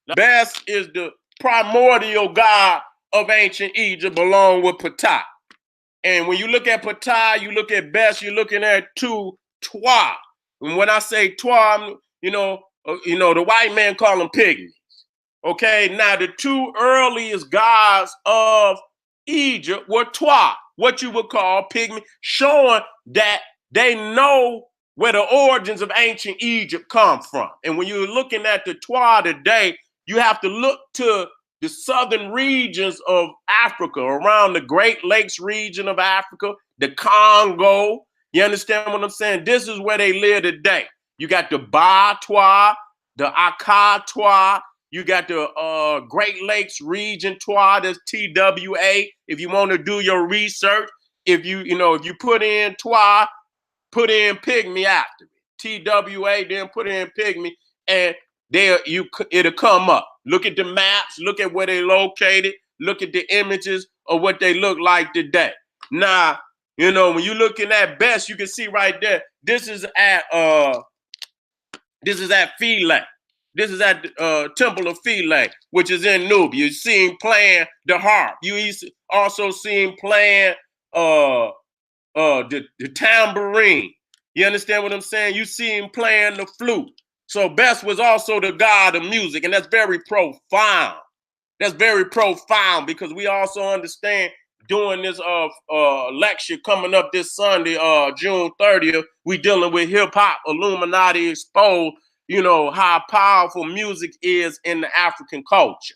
Now, Bes is the primordial god of ancient Egypt, along with Ptah. And when you look at Ptah, you look at Bes, you're looking at two Twa. And when I say Twa, the white man call them pygmies. Okay, now the two earliest gods of Egypt were Twa, what you would call pygmy, showing that they know where the origins of ancient Egypt come from. And when you're looking at the Twa today, you have to look to the southern regions of Africa, around the Great Lakes region of Africa, the Congo. You understand what I'm saying? This is where they live today. You got the Ba Twa, the Aka Twa, you got the Great Lakes region Twa, that's TWA. If you want to do your research, if you put in Twa, put in pygmy after it. TWA, then put in pygmy, and it'll come up. Look at the maps, look at where they're located, look at the images of what they look like today. Now, when you're looking at Bes, you can see right there, this is at Philae. This is at the Temple of Philae, which is in Nubia. You see him playing the harp. You also see him playing the tambourine. You understand what I'm saying? You see him playing the flute. So Bes was also the god of music, and that's very profound. That's very profound, because we also understand during this lecture coming up this Sunday, June 30th, we dealing with Hip Hop Illuminati Exposed, how powerful music is in the African culture.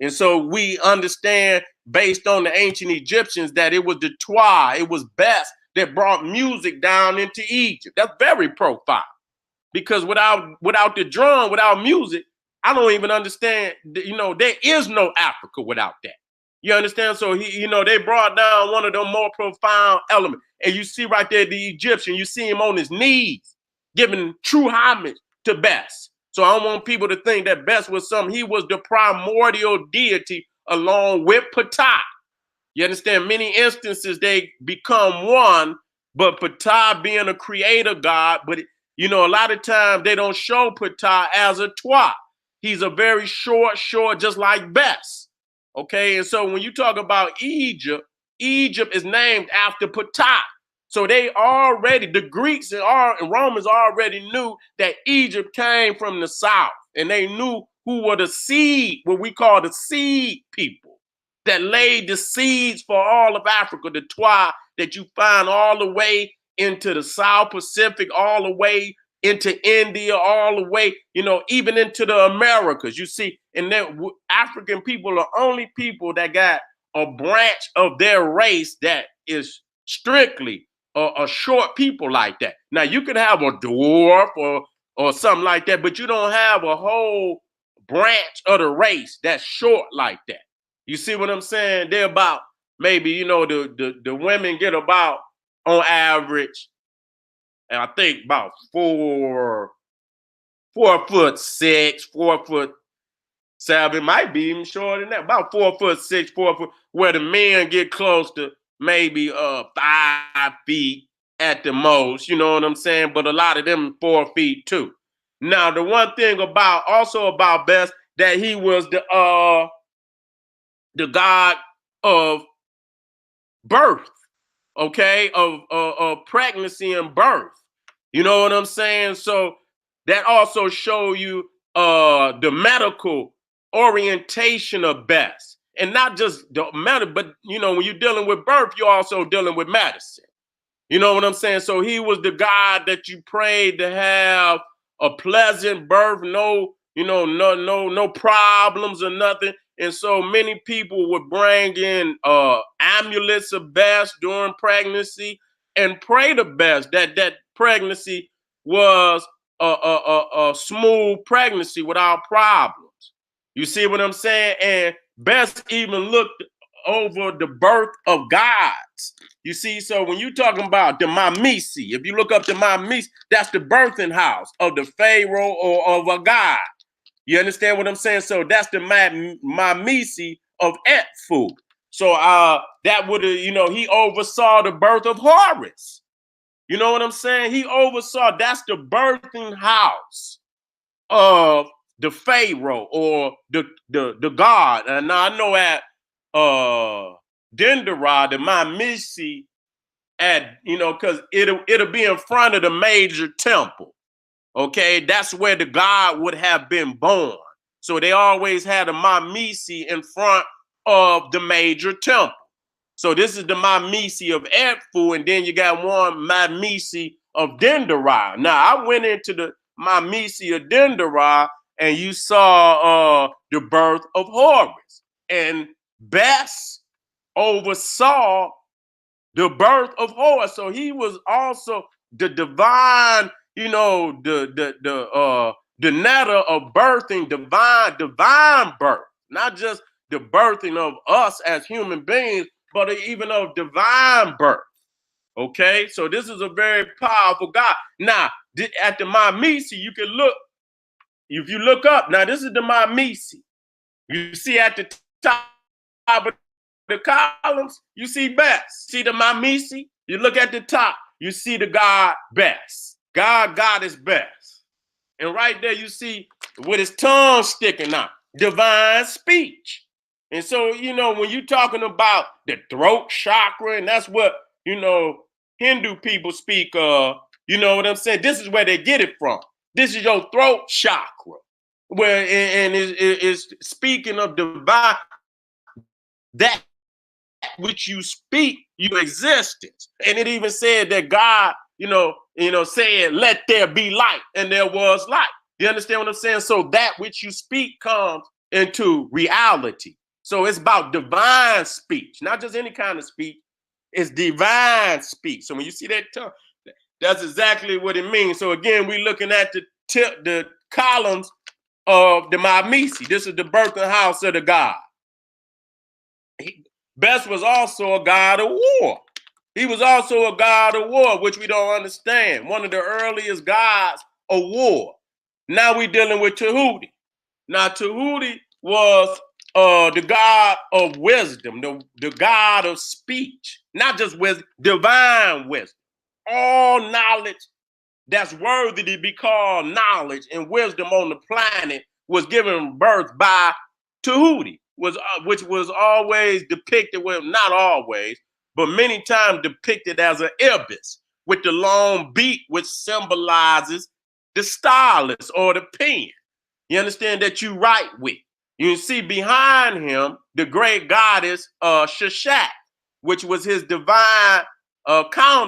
And so we understand, based on the ancient Egyptians, that it was the Twa, it was Bes that brought music down into Egypt. That's very profound. Because without the drum, without music, I don't even understand. There is no Africa without that. You understand? So they brought down one of the more profound elements. And you see right there the Egyptian. You see him on his knees, giving true homage to Bes. So I don't want people to think that Bes was something. He was the primordial deity along with Ptah. You understand? Many instances they become one, but Ptah being a creator god, but a lot of times they don't show Ptah as a Twa. He's a very short, just like Bes. Okay, and so when you talk about Egypt, Egypt is named after Ptah. So the Greeks and Romans already knew that Egypt came from the south, and they knew who were the seed, what we call the seed people, that laid the seeds for all of Africa, the Twa that you find all the way into the South Pacific, all the way into India, all the way, even into the Americas. You see, and then African people are only people that got a branch of their race that is strictly a short people like that. Now, you could have a dwarf or something like that, but you don't have a whole branch of the race that's short like that. You see what I'm saying? They're about, maybe, the women get about, on average, and I think about 4'6", 4'7", might be even shorter than that. About 4'6", 4 foot, where the men get close to maybe 5 feet at the most. You know what I'm saying? But a lot of them 4 feet too. Now, the one thing about Bes, that he was the god of birth. Okay, of pregnancy and birth. You know what I'm saying? So that also show you the medical orientation of Bes. And not just the medical, but when you're dealing with birth, you're also dealing with medicine. You know what I'm saying? So he was the God that you prayed to have a pleasant birth, no problems or nothing. And so many people would bring in amulets of Bes during pregnancy and pray to Bes that pregnancy was a smooth pregnancy without problems. You see what I'm saying? And Bes even looked over the birth of gods. You see, so when you're talking about the Mamisi, if you look up the Mamisi, that's the birthing house of the Pharaoh or of a god. You understand what I'm saying? So that's the Mamisi of Etfu. So that would have, he oversaw the birth of Horus. You know what I'm saying? He oversaw, that's the birthing house of the Pharaoh or the God. And now I know at Dendera, the Mamisi, at, you know, because it'll be in front of the major temple. Okay, that's where the god would have been born. So they always had a Mamisi in front of the major temple. So this is the Mamisi of Edfu, and then you got one Mamisi of Dendera. Now I went into the Mamisi of Dendera, and you saw the birth of Horus, and Bess oversaw the birth of Horus. So he was also the divine, you know, the netter of birthing, divine birth, not just the birthing of us as human beings, but even of divine birth. Okay, so this is a very powerful God. Now, at the Mamisi, you can look, if you look up, now this is the Mamisi. You see at the top of the columns, you see Bess. See the Mamisi? You look at the top, you see the God Bess. God is Bess. And right there you see with his tongue sticking out, divine speech. And so, you know, when you're talking about the throat chakra, and that's what, you know, Hindu people speak of, you know what I'm saying? This is where they get it from. This is your throat chakra. Where, and is speaking of divine, that which you speak, your existence. And it even said that God, said, let there be light, and there was light. You understand what I'm saying? So that which you speak comes into reality. So it's about divine speech, not just any kind of speech. It's divine speech. So when you see that tongue, that's exactly what it means. So again, we're looking at the columns of the Mamisi. This is the birthing house of the God. Bess was also a god of war. He was also a god of war, which we don't understand. One of the earliest gods of war. Now we're dealing with Tahuti. Now Tahuti was the god of wisdom, the god of speech, not just wisdom, divine wisdom. All knowledge that's worthy to be called knowledge and wisdom on the planet was given birth by Tahuti, which was always depicted, well, not always, but many times depicted as an ibis with the long beak, which symbolizes the stylus or the pen. You understand, that you write with. You see behind him the great goddess Shashat, which was his divine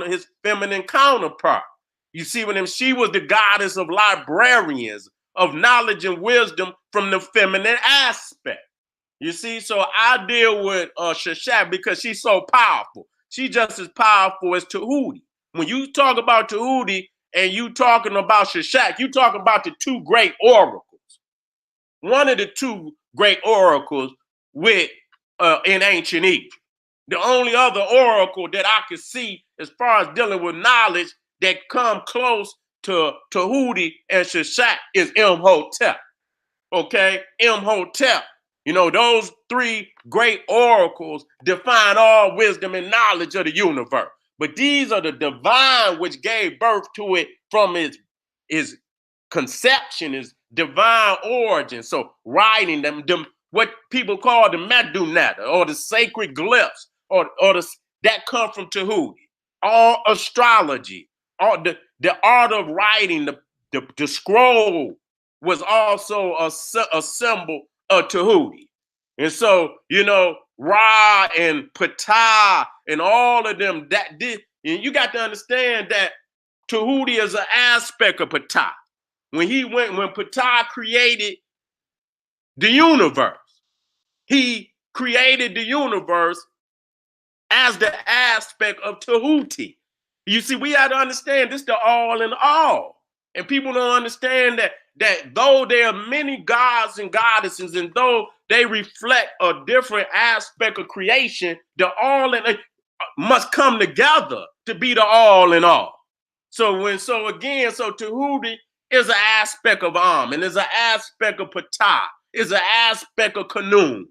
his feminine counterpart. You see with him, she was the goddess of librarians, of knowledge and wisdom from the feminine aspect. You see, so I deal with Shashat because she's so powerful. She's just as powerful as Tahuti. When you talk about Tahuti and you talking about Shashat, you talking about the two great oracles. One of the two great oracles in ancient Egypt. The only other oracle that I can see as far as dealing with knowledge that come close to Tahuti and Shashat is Imhotep. Okay, Imhotep. You know, those three great oracles define all wisdom and knowledge of the universe. But these are the divine which gave birth to it from his conception, his divine origin. So writing them what people call the Medunata or the sacred glyphs or that come from Tahuti. All astrology, all the art of writing, the scroll was also a symbol of Tahuti. And so, you know, Ra and Ptah and all of them, and you got to understand that Tahuti is an aspect of Ptah. When Ptah created the universe, he created the universe as the aspect of Tahuti. You see, we have to understand this, the all in all. And people don't understand that though there are many gods and goddesses, and though they reflect a different aspect of creation, the all in must come together to be the all in all. So Tahuti is an aspect of and is an aspect of Ptah, is an aspect of Kanun.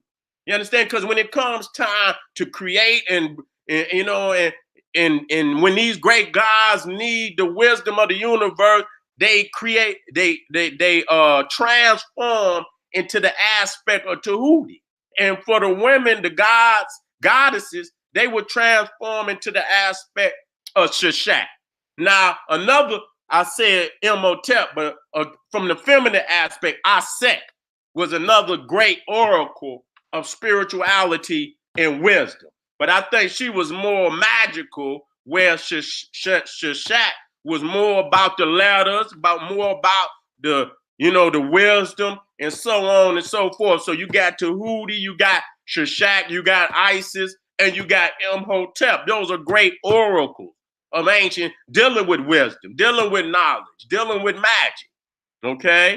You understand? Because when it comes time to create and when these great gods need the wisdom of the universe, they transform into the aspect of Tahuti. And for the women, the goddesses, they would transform into the aspect of Shishak. Now, another, I said Imhotep, but from the feminine aspect, Aset was another great oracle of spirituality and wisdom. But I think she was more magical, where Shishak was more about the letters, more about the wisdom and so on and so forth. So you got Tahuti, you got Shishak, you got Isis, and you got Imhotep. Those are great oracles of ancient, dealing with wisdom, dealing with knowledge, dealing with magic. Okay?